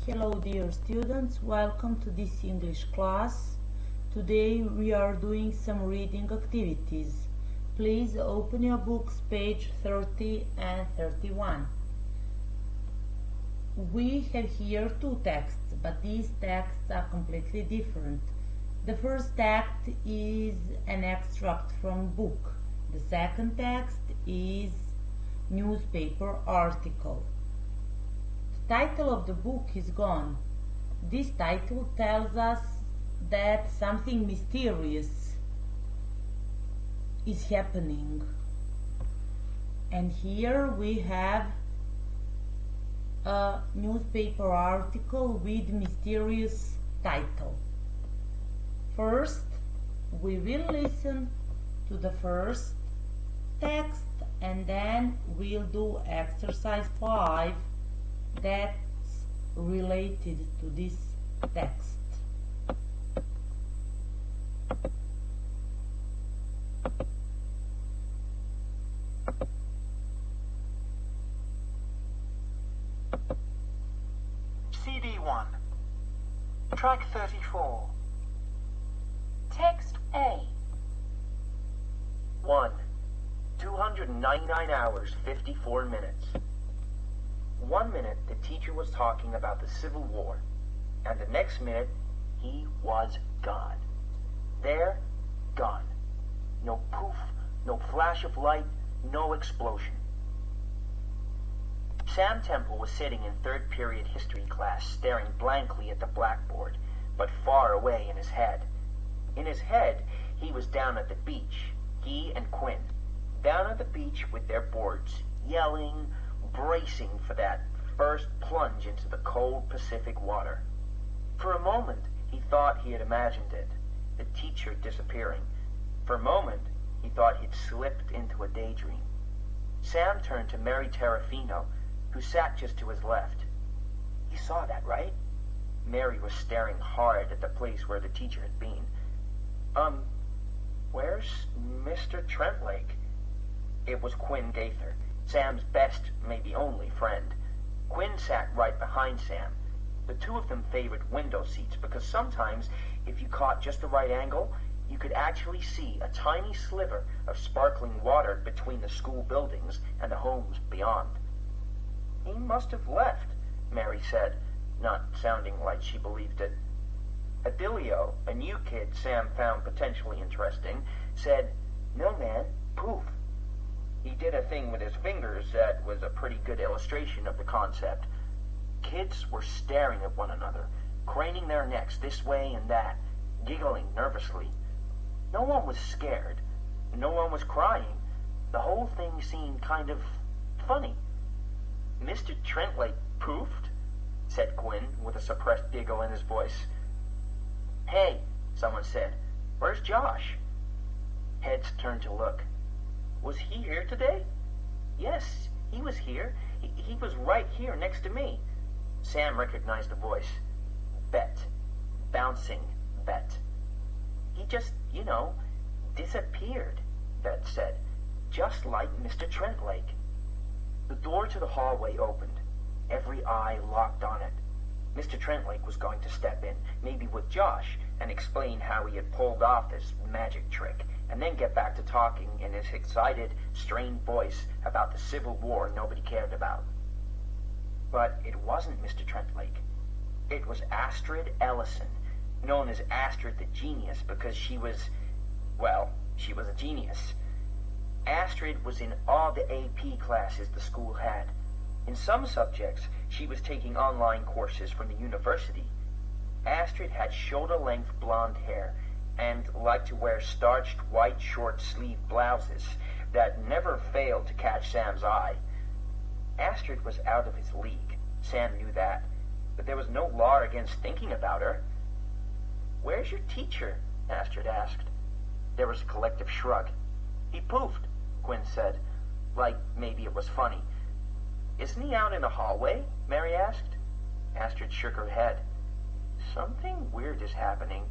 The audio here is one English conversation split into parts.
Hello dear students, welcome to this English class. Today we are doing some reading activities. Please open your books page 30 and 31. We have here two texts, but these texts are completely different. The first text is an extract from book. The second text is newspaper article. The title of the book is gone. This title tells us that something mysterious is happening. And here we have a newspaper article with mysterious title. First, we will listen to the first text and then we'll do exercise 5 that's related to this text. CD1, track 34. Text A. 1. 299 hours, 54 minutes. 1 minute, the teacher was talking about the Civil War, and the next minute, he was gone. There, gone. No poof, no flash of light, no explosion. Sam Temple was sitting in third period history class, staring blankly at the blackboard, but far away in his head. In his head, he was down at the beach, he and Quinn, down at the beach with their boards, yelling, bracing for that first plunge into the cold Pacific water. For a moment, he thought he had imagined it, the teacher disappearing. For a moment, he thought he'd slipped into a daydream. Sam turned to Mary Terrafino, who sat just to his left. "You saw that, right?" Mary was staring hard at the place where the teacher had been. Where's Mr. Trentlake?" It was Quinn Gaither, Sam's best, maybe only friend. Quinn sat right behind Sam. The two of them favored window seats because sometimes, if you caught just the right angle, you could actually see a tiny sliver of sparkling water between the school buildings and the homes beyond. "He must have left," Mary said, not sounding like she believed it. Adilio, a new kid Sam found potentially interesting, said, "No, man, poof." He did a thing with his fingers that was a pretty good illustration of the concept. Kids were staring at one another, craning their necks this way and that, giggling nervously. No one was scared. No one was crying. The whole thing seemed kind of funny. "Mr. Trentlake poofed?" said Quinn, with a suppressed giggle in his voice. "Hey," someone said, "where's Josh?" Heads turned to look. "Was he here today?" "Yes, he was here. He was right here next to me." Sam recognized the voice. Bet. Bouncing Bet. "He just, disappeared," Bet said. "Just like Mr. Trentlake." The door to the hallway opened. Every eye locked on it. Mr. Trentlake was going to step in, maybe with Josh, and explain how he had pulled off this magic trick, and then get back to talking in his excited, strained voice about the Civil War nobody cared about. But it wasn't Mr. Trentlake. It was Astrid Ellison, known as Astrid the Genius because she was a genius. Astrid was in all the AP classes the school had. In some subjects, she was taking online courses from the university. Astrid had shoulder-length blonde hair and liked to wear starched white short-sleeved blouses that never failed to catch Sam's eye. Astrid was out of his league. Sam knew that, but there was no law against thinking about her. "Where's your teacher?" Astrid asked. There was a collective shrug. "He poofed," Quinn said, like maybe it was funny. "Isn't he out in the hallway?" Mary asked. Astrid shook her head. "Something weird is happening.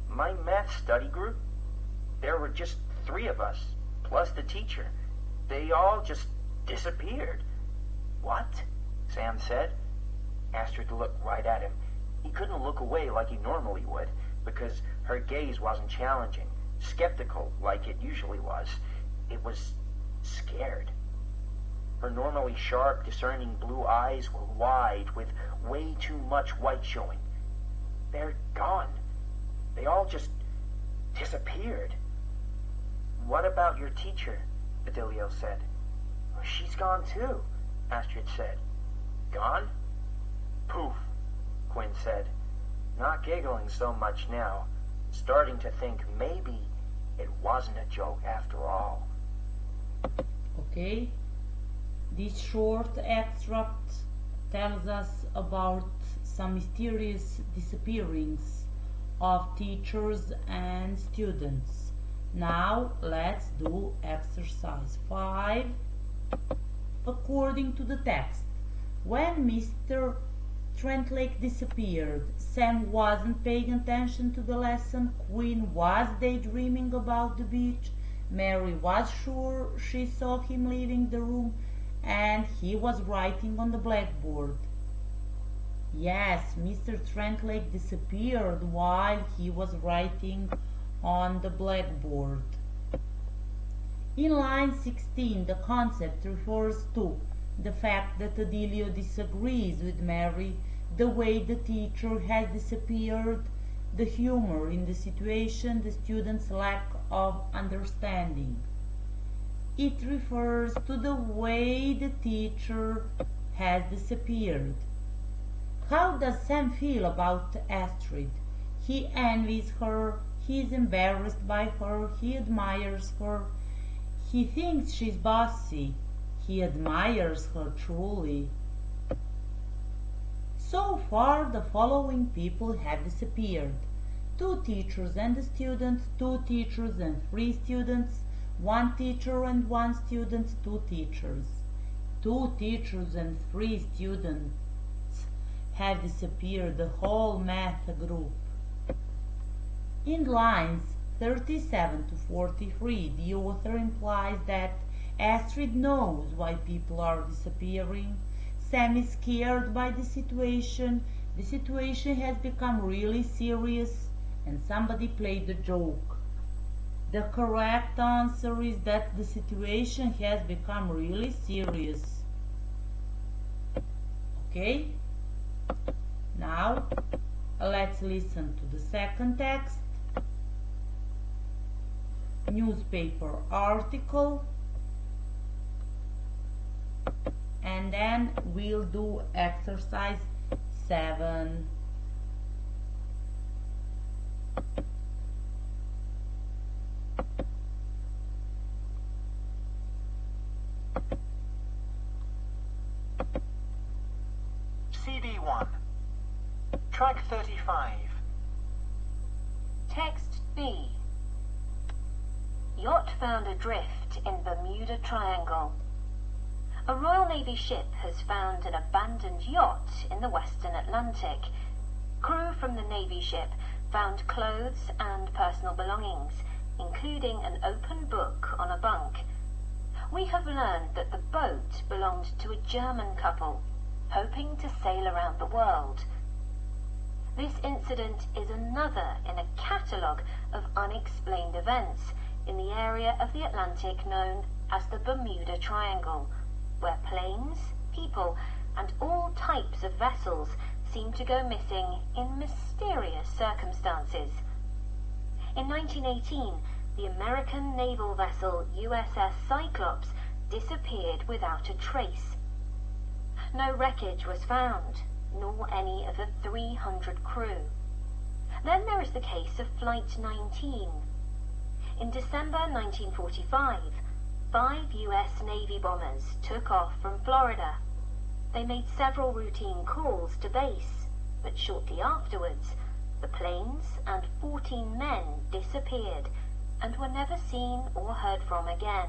My math study group, there were just 3 of us, plus the teacher. They all just disappeared." "What?" Sam said. Astrid looked right at him. He couldn't look away like he normally would, because her gaze wasn't challenging, skeptical like it usually was. It was scared. Her normally sharp, discerning blue eyes were wide, with way too much white showing. They're gone. They all just disappeared. What about your teacher? Badilio said. She's gone too, Astrid said. Gone? Poof, Quinn said, not giggling so much now, starting to think maybe it wasn't a joke after all. Okay, this short extract tells us about some mysterious disappearings of teachers and students. Now let's do exercise 5. According to the text, when Mr. Trentlake disappeared, Sam wasn't paying attention to the lesson, Quinn was daydreaming about the beach, Mary was sure she saw him leaving the room, and he was writing on the blackboard. Yes, Mr. Trentlake disappeared while he was writing on the blackboard. In line 16, the concept refers to the fact that Adilio disagrees with Mary, the way the teacher has disappeared, the humor in the situation, the student's lack of understanding. It refers to the way the teacher has disappeared. How does Sam feel about Astrid? He envies her, he is embarrassed by her, he admires her, he thinks she's bossy, he admires her truly. So far, the following people have disappeared: 2 teachers and a student, 2 teachers and 3 students, 1 teacher and 1 student, 2 teachers. 2 teachers and 3 students have disappeared, the whole math group. In lines 37 to 43, the author implies that Astrid knows why people are disappearing. Sam is scared by the situation. The situation has become really serious, and somebody played a joke. The correct answer is that the situation has become really serious. Okay? Now, let's listen to the second text. Newspaper article. And then we'll do exercise 7. CD1. Track 35. Text B. Yacht found adrift in Bermuda Triangle. A Royal Navy ship has found an abandoned yacht in the Western Atlantic. Crew from the Navy ship found clothes and personal belongings, including an open book on a bunk. We have learned that the boat belonged to a German couple, hoping to sail around the world. This incident is another in a catalogue of unexplained events in the area of the Atlantic known as the Bermuda Triangle, where planes, people, and all types of vessels seem to go missing in mysterious circumstances. In 1918, the American naval vessel USS Cyclops disappeared without a trace. No wreckage was found, nor any of the 300 crew. Then there is the case of Flight 19. In December 1945, 5 U.S. Navy bombers took off from Florida. They made several routine calls to base, but shortly afterwards, the planes and 14 men disappeared and were never seen or heard from again.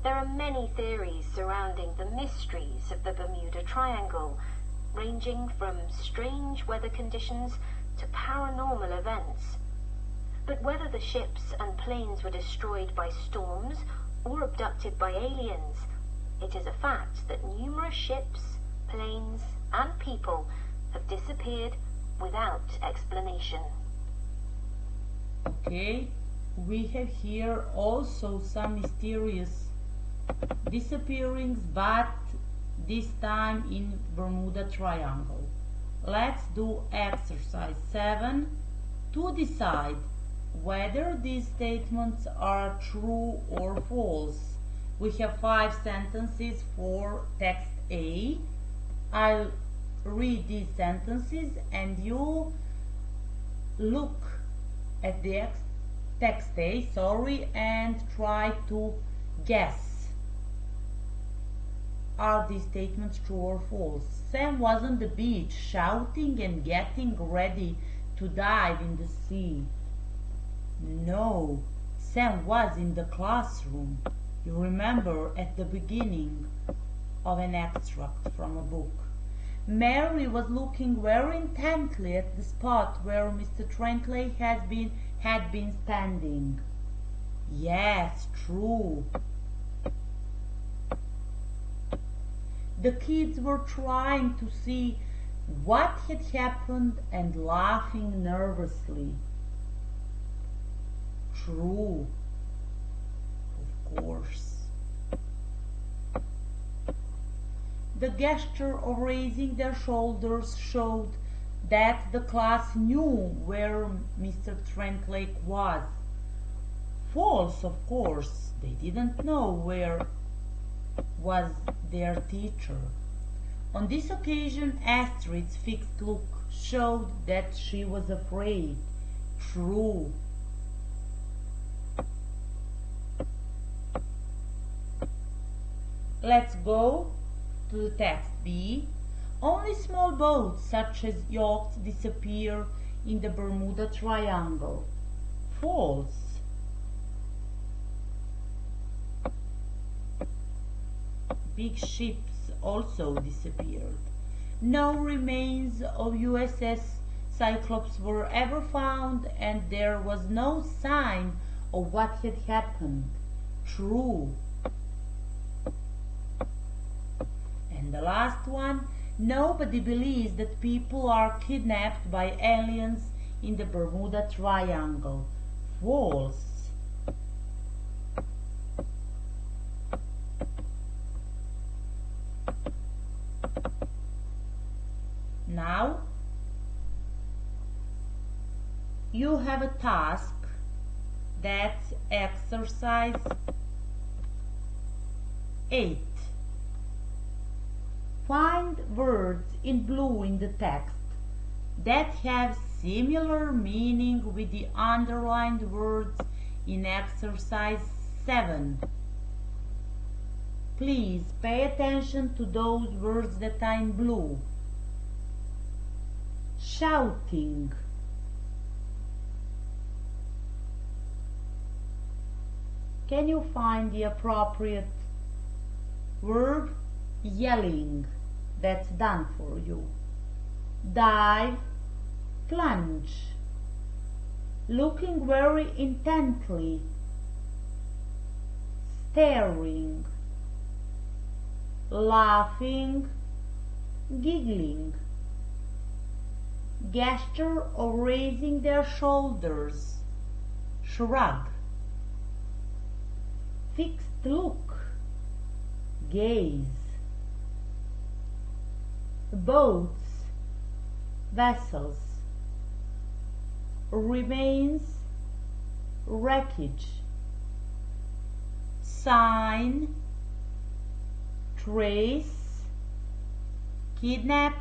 There are many theories surrounding the mysteries of the Bermuda Triangle, ranging from strange weather conditions to paranormal events. But whether the ships and planes were destroyed by storms or abducted by aliens, it is a fact that numerous ships, planes, and people have disappeared without explanation. Okay, we have here also some mysterious disappearings, but this time in Bermuda Triangle. Let's do exercise 7 to decide whether these statements are true or false. We have 5 sentences for text A. I'll read these sentences and you look at the text A, and try to guess. Are these statements true or false? Sam was on the beach shouting and getting ready to dive in the sea. No, Sam was in the classroom. You remember at the beginning of an extract from a book. Mary was looking very intently at the spot where Mr. Trentley had been standing. Yes, true. The kids were trying to see what had happened and laughing nervously. True. Of course. The gesture of raising their shoulders showed that the class knew where Mr. Trentlake was. False, of course. They didn't know where was their teacher. On this occasion, Astrid's fixed look showed that she was afraid. True. Let's go to the text B. Only small boats such as yachts disappear in the Bermuda Triangle. False. Big ships also disappeared. No remains of USS Cyclops were ever found, and there was no sign of what had happened. True. And the last one, nobody believes that people are kidnapped by aliens in the Bermuda Triangle. False. Now, you have a task. That's exercise 8. Find words in blue in the text that have similar meaning with the underlined words in exercise 7. Please pay attention to those words that are in blue. Shouting, can you find the appropriate verb? Yelling, that's done for you. Dive, plunge, looking very intently, staring, laughing, giggling, gesture of raising their shoulders, shrug, fixed look, gaze, boats, vessels, remains, wreckage, sign, trace, kidnapped,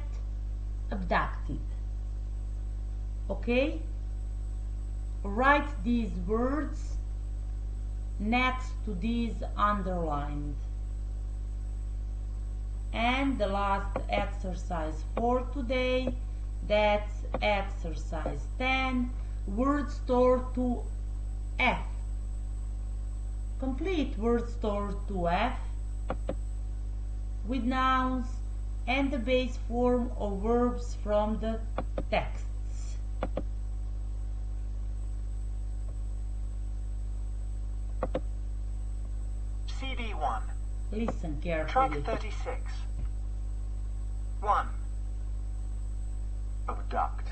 abducted. Okay? Write these words next to these underlined. And the last exercise for today, that's exercise 10, word store to F. Complete word store to F with nouns and the base form of verbs from the texts. CD1. Listen Track carefully. 36. 1. abduct,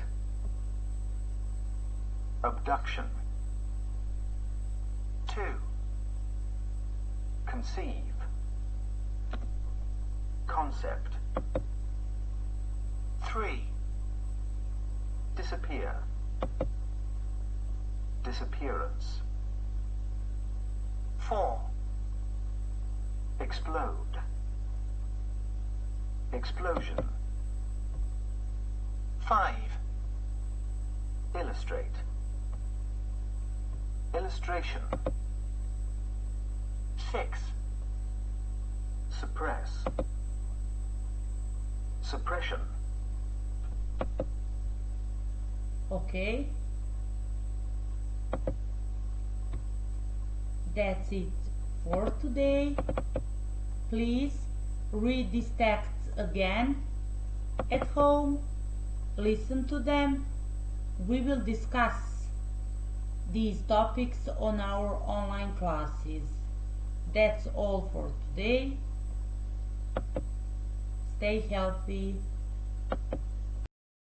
abduction. 2. Conceive, concept. 3. Disappear, disappearance. 4. Explode, explosion. 5. Illustrate, illustration. 6. Suppress, suppression. Okay, that's it for today. Please read these texts again at home, listen to them. We will discuss these topics on our online classes. That's all for today. Stay healthy.